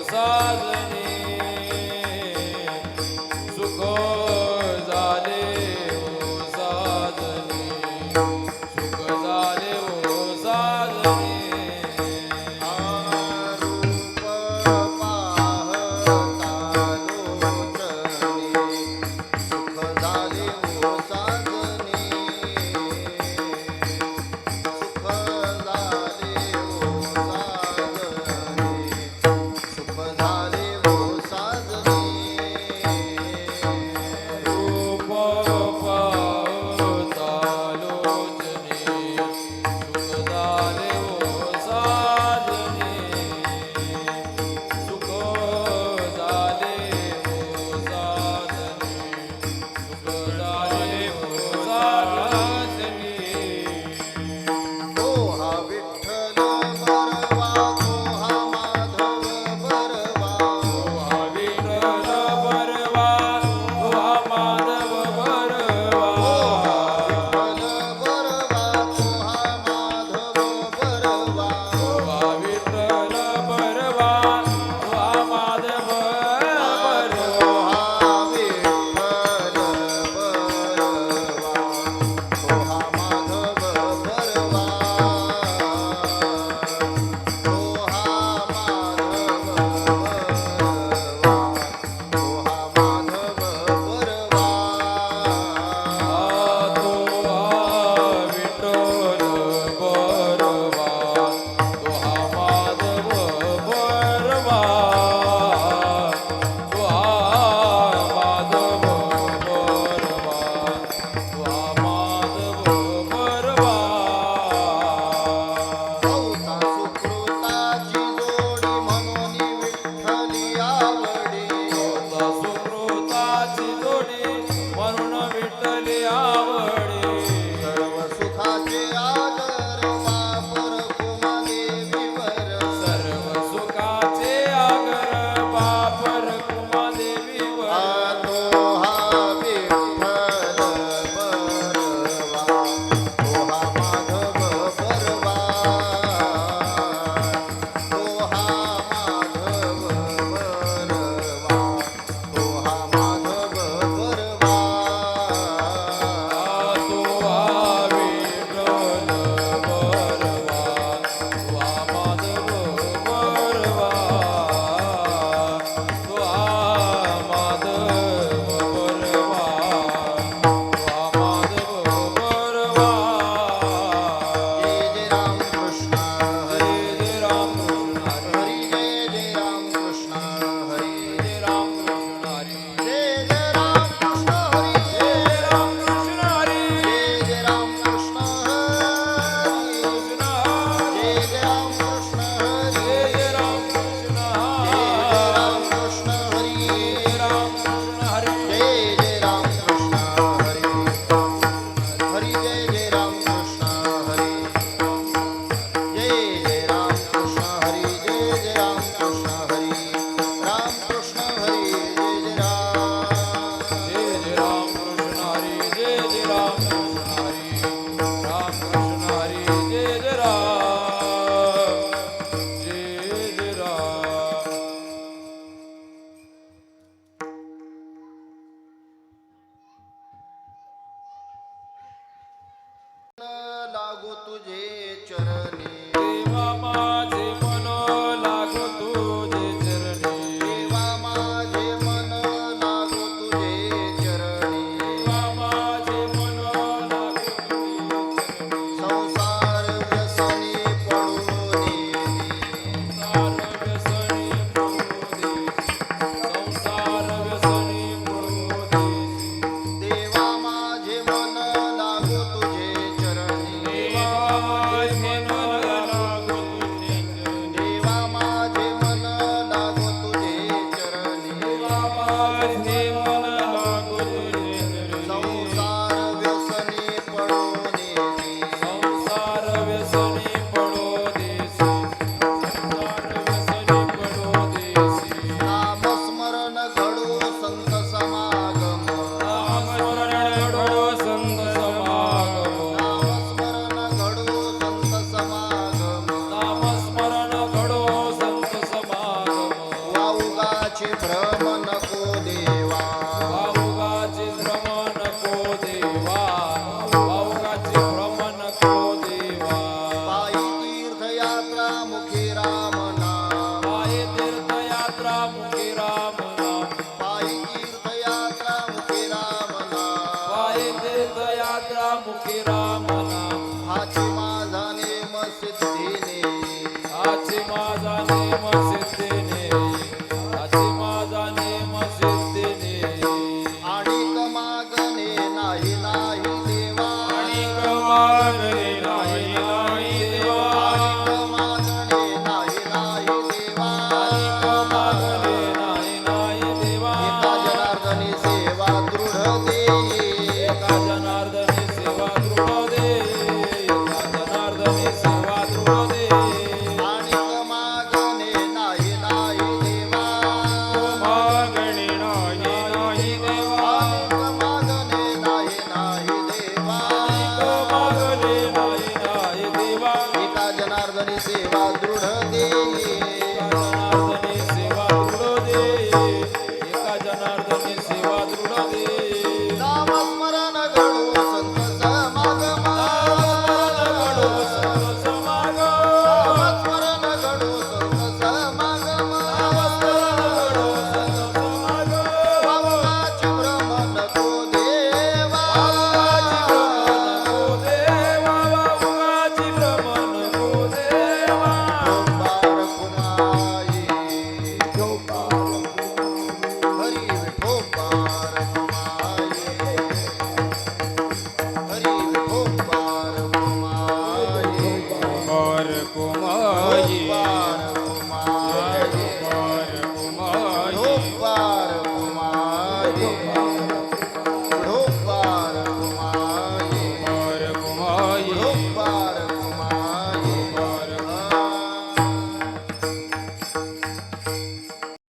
साजनी सुख झाले ओ साजनी सुख झाले ओ साजनी रूप पाहता लोचनी सुख झाले ओ साजनी सुख झाले ओ साजनी सुख झाले ओ साजनी रूप पाहता लोचनी सुख झाले ओ साजनी सुख झाले ओ साजनी सुख झाले ओ साजनी तो हा विठ्ठल बरवा तो हा माधव बरवा हा विठ्ठल बरवा तो हा माधव बरवा विठ्ठल बरवा तो हा माधव बरवा हा विठ्ठल बरवा तो हा माधव बरवा हा विठ्ठल बरवा तो हा माधव बरवा तो हा माधव बरवा तो हा माधव बरवा तो हा विठ्ठल बरवा तो हा माधव बरवा तो हा माधव बरवा तो हा माधव बरवा चौथा सुकृताची जोडी म्हणून विठ्ठली आवडी होता सुकृताची जोडी म्हणून विठ्ठली आवडी सर्व सुखाचे आदर वापर कुमादेवीवर सर्व सुखाचे आगर बापर कुमादेवीवर तो हा विठ्ठल बरवा तो हा माधव बरवा तो हा माधव बरवा तो हा माधव बरवा तो हा विठ्ठल बरवा तो हा माधव बरवा तो हा माधव बरवा तो हा माधव बरवा जय जय राम कृष्ण हरी जय राम कृष्ण हरी हरी जय जय राम कृष्ण हरी जय राम कृष्ण हरी जय जय राम कृष्ण हरी जय राम कृष्ण हरी जय जय राम कृष्ण हरी कृष्ण जय जय राम कृष्ण हरी जय जय राम कृष्ण जय जय राम कृष्ण हरी जय राम कृष्ण हरी जय जय राम कृष्ण हरी हरी जय जय राम कृष्ण हरी जय जय राम कृष्ण हरी जय जय राम कृष्ण हरी राम कृष्ण हरी जय जय राम जय जय राम कृष्ण हरी जय जय राम कृष्ण हरी राम कृष्ण हरी जय जय राम जय जय राम लागो तुझे चरणी देवा माझे मन लागो तुझे चरणी देवा माझे मन लागो तुझे चरणी देवा माझे मन लागो तुझे चरणी संसार व्यसनी पडून संसार व्यसनी पडू संसार व्यसनी पडू देवा माझे मन लागो तुझे चरणी देवा माझे मन भाऊगाचे भ्रम नको देवा भाऊगाचे भ्रम नको देवा भाऊगाचे भ्रम नको देवा पायी तीर्थयात्रा मुखी राम नाम पायी तीर्थयात्रा मुखी